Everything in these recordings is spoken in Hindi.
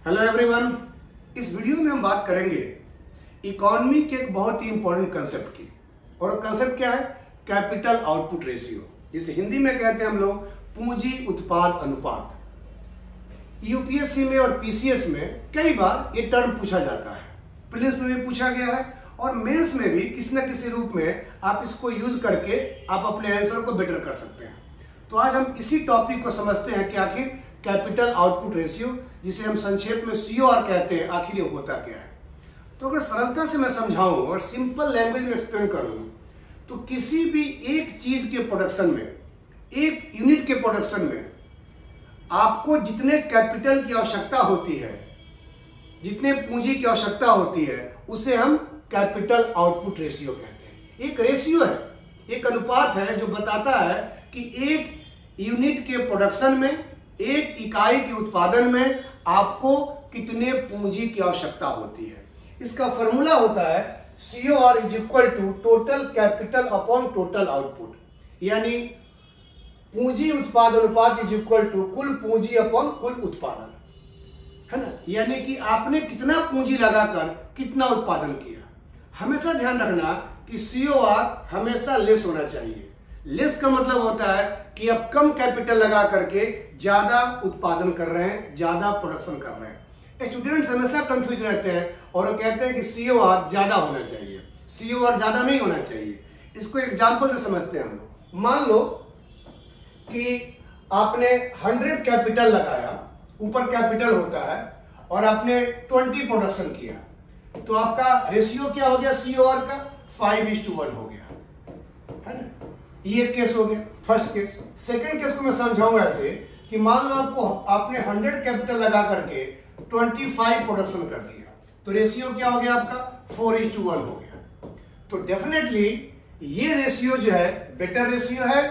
हेलो एवरीवन, इस वीडियो में हम बात करेंगे इकोनॉमी के एक बहुत ही इंपॉर्टेंट कंसेप्ट की। और कंसेप्ट क्या है? कैपिटल आउटपुट रेशियो, जिसे हिंदी में कहते हैं हम लोग पूंजी उत्पाद अनुपात। यूपीएससी में और पीसीएस में कई बार ये टर्म पूछा जाता है, प्रीलिम्स में भी पूछा गया है और मेंस में भी किसी न किसी रूप में आप इसको यूज करके आप अपने आंसर को बेटर कर सकते हैं। तो आज हम इसी टॉपिक को समझते हैं कि आखिर कैपिटल आउटपुट रेशियो, जिसे हम संक्षेप में सीओआर कहते हैं, आखिर ये होता क्या है। तो अगर सरलता से मैं समझाऊं और सिंपल लैंग्वेज में एक्सप्लेन करूं तो किसी भी एक चीज के प्रोडक्शन में, एक यूनिट के प्रोडक्शन में आपको जितने कैपिटल की आवश्यकता होती है, जितने पूंजी की आवश्यकता होती है, उसे हम कैपिटल आउटपुट रेशियो कहते हैं। एक रेशियो है, एक अनुपात है जो बताता है कि एक यूनिट के प्रोडक्शन में, एक इकाई के उत्पादन में आपको कितने पूंजी की आवश्यकता होती है। इसका फॉर्मूला होता है COR is equal to total capital upon total output, यानी पूंजी उत्पाद अनुपात इज इक्वल टू कुल पूंजी अपॉन कुल उत्पादन, है ना। यानी कि आपने कितना पूंजी लगाकर कितना उत्पादन किया। हमेशा ध्यान रखना कि COR हमेशा लेस होना चाहिए। लेस का मतलब होता है कि आप कम कैपिटल लगा करके ज्यादा उत्पादन कर रहे हैं, ज्यादा प्रोडक्शन कर रहे हैं। स्टूडेंट्स हमेशा कंफ्यूज रहते हैं और वो कहते हैं कि COR ज्यादा होना चाहिए, COR ज्यादा नहीं होना चाहिए। इसको एग्जांपल से समझते हैं हम लोग। मान लो कि आपने 100 कैपिटल लगाया, ऊपर कैपिटल होता है, और आपने 20 प्रोडक्शन किया, तो आपका रेशियो क्या हो गया COR का? 5:1 हो गया, है ना। ये केस हो गया फर्स्ट केस। सेकंड केस को मैं समझाऊंगा ऐसे कि मान लो आपने 100 कैपिटल लगा करके 25 प्रोडक्शन कर दिया, तो रेशियो क्या हो गया आपका? 4:1 हो गया। तो डेफिनेटली ये रेशियो जो है बेटर रेशियो है,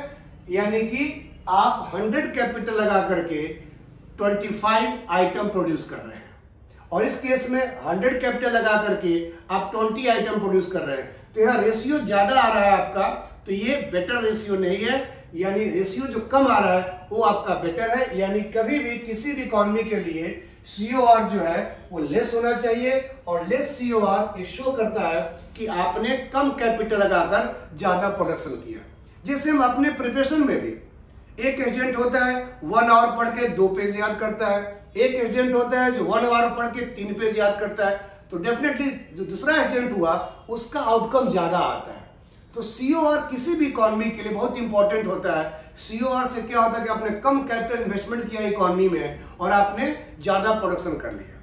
यानी कि आप 100 कैपिटल लगा करके 25 आइटम प्रोड्यूस कर रहे हैं, और इस केस में 100 कैपिटल लगा करके आप 20 आइटम प्रोड्यूस कर रहे हैं। तो यहाँ रेशियो ज्यादा आ रहा है आपका, तो ये बेटर रेशियो नहीं है, यानी रेशियो जो कम आ रहा है वो आपका बेटर है। यानी कभी भी किसी भी इकोनॉमी के लिए COR जो है वो लेस होना चाहिए, और लेस COR ये शो करता है कि आपने कम कैपिटल लगाकर ज्यादा प्रोडक्शन किया। जैसे हम अपने प्रिपरेशन में भी, एक स्टूडेंट होता है 1 आवर पढ़ के 2 पेज याद करता है, एक स्टूडेंट होता है जो 1 आवर पढ़ के 3 पेज याद करता है, तो डेफिनेटली जो दूसरा स्टूडेंट हुआ उसका आउटकम ज्यादा आता है। तो COR किसी भी इकोनॉमी के लिए बहुत इंपॉर्टेंट होता है। COR से क्या होता है कि आपने कम कैपिटल इन्वेस्टमेंट किया इकोनॉमी में और आपने ज्यादा प्रोडक्शन कर लिया।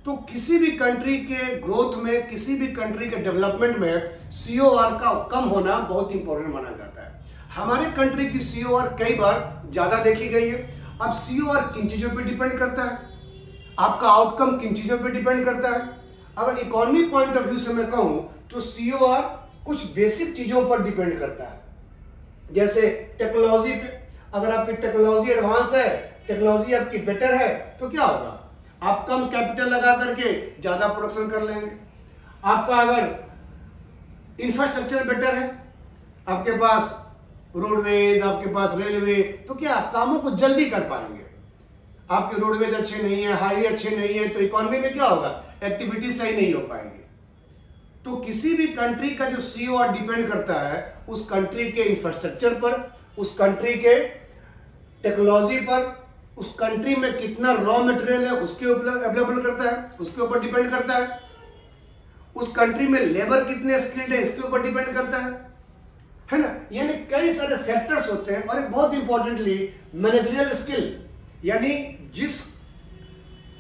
तो किसी भी कंट्री के ग्रोथ में, किसी भी कंट्री के डेवलपमेंट में COR का कम होना बहुत इंपॉर्टेंट माना जाता है। हमारे कंट्री की COR कई बार ज्यादा देखी गई है। अब COR किन चीजों पर डिपेंड करता है, आपका आउटकम किन चीजों पर डिपेंड करता है। अगर इकोनॉमी पॉइंट ऑफ व्यू से मैं कहूं तो COR कुछ बेसिक चीजों पर डिपेंड करता है, जैसे टेक्नोलॉजी पे। अगर आपकी टेक्नोलॉजी एडवांस है, टेक्नोलॉजी आपकी बेटर है, तो क्या होगा? आप कम कैपिटल लगा करके ज्यादा प्रोडक्शन कर लेंगे। आपका अगर इंफ्रास्ट्रक्चर बेटर है, आपके पास रोडवेज, आपके पास रेलवे, तो क्या आप कामों को जल्दी कर पाएंगे। आपके रोडवेज अच्छे नहीं है, हाईवे अच्छे नहीं है, तो इकोनॉमी में क्या होगा? एक्टिविटी सही नहीं हो पाएगी। तो किसी भी कंट्री का जो COR डिपेंड करता है उस कंट्री के इंफ्रास्ट्रक्चर पर, उस कंट्री के टेक्नोलॉजी पर, उस कंट्री में कितना रॉ मटेरियल है उसके ऊपर अवेलेबल करता है, उसके ऊपर डिपेंड करता है। उस कंट्री में लेबर कितने स्किल्ड है इसके ऊपर डिपेंड करता है ना। यानी कई सारे फैक्टर्स होते हैं। और एक बहुत इंपॉर्टेंटली मैनेजरियल स्किल, यानी जिस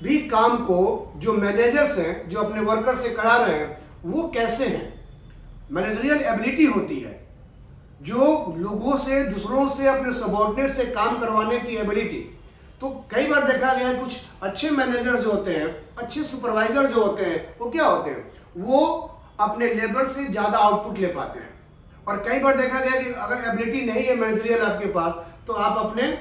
भी काम को जो मैनेजर्स हैं, जो अपने वर्कर से करा रहे हैं, वो कैसे हैं। मैनेजरियल एबिलिटी होती है, जो लोगों से, दूसरों से, अपने सबॉर्डिनेट से काम करवाने की एबिलिटी। तो कई बार देखा गया है कुछ अच्छे मैनेजर जो होते हैं, अच्छे सुपरवाइजर जो होते हैं, वो क्या होते हैं? वो अपने लेबर से ज्यादा आउटपुट ले पाते हैं। और कई बार देखा गया कि अगर एबिलिटी नहीं है मैनेजरियल आपके पास, तो आप अपने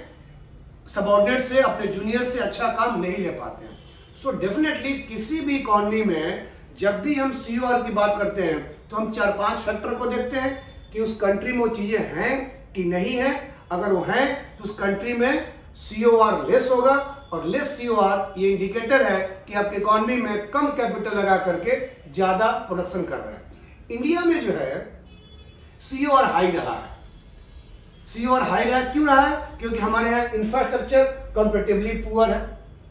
सबॉर्डिनेट से, अपने जूनियर से अच्छा काम नहीं ले पाते हैं। सो डेफिनेटली किसी भी इकोनॉमी में जब भी हम COR की बात करते हैं तो हम 4-5 फैक्टर को देखते हैं कि उस कंट्री में वो चीजें हैं कि नहीं है। अगर वो हैं तो उस कंट्री में COR लेस होगा, और लेस COR ये इंडिकेटर है कि आपकी इकोनॉमी में कम कैपिटल लगा करके ज्यादा प्रोडक्शन कर रहे हैं। इंडिया में जो है COR हाई रहा है। COR हाई रहा क्यों रहा है? क्योंकि हमारे यहाँ इंफ्रास्ट्रक्चर कंपेरेटिवली पुअर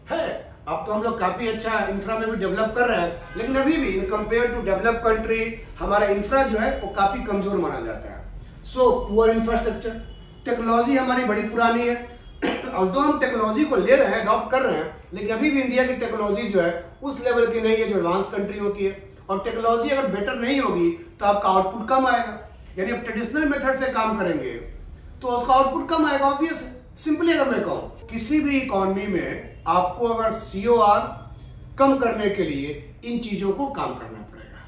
है। अब तो हम लोग काफी अच्छा इंफ्रा में भी डेवलप कर रहे हैं, लेकिन अभी भी in compare to develop country हमारा इंफ्रा जो है वो काफी कमजोर माना जाता है। सो पुअर इंफ्रास्ट्रक्चर, टेक्नोलॉजी हमारी बड़ी पुरानी है। और हम टेक्नोलॉजी को ले रहे हैं, अडॉप्ट कर रहे हैं, लेकिन अभी भी इंडिया की टेक्नोलॉजी जो है उस लेवल की नहीं है जो एडवांस कंट्रियों की है। और टेक्नोलॉजी अगर बेटर नहीं होगी तो आपका आउटपुट कम आएगा। यानी आप ट्रेडिशनल मेथड से काम करेंगे तो उसका आउटपुट कम आएगा, ऑब्वियस है। सिंपली अगर मैं कहूं, किसी भी इकोनॉमी में आपको अगर COR कम करने के लिए इन चीजों को काम करना पड़ेगा,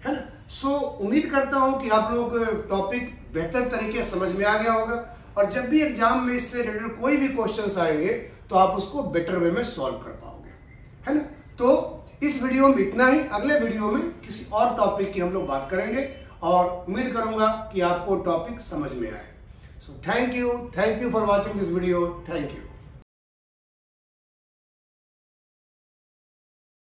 है ना। सो उम्मीद करता हूं कि आप लोगों को टॉपिक बेहतर तरीके से समझ में आ गया होगा, और जब भी एग्जाम में इससे रिलेटेड कोई भी क्वेश्चंस आएंगे तो आप उसको बेटर वे में सॉल्व कर पाओगे, है ना। तो इस वीडियो में इतना ही। अगले वीडियो में किसी और टॉपिक की हम लोग बात करेंगे, और उम्मीद करूंगा कि आपको टॉपिक समझ में आए। So thank you for watching this video. Thank you.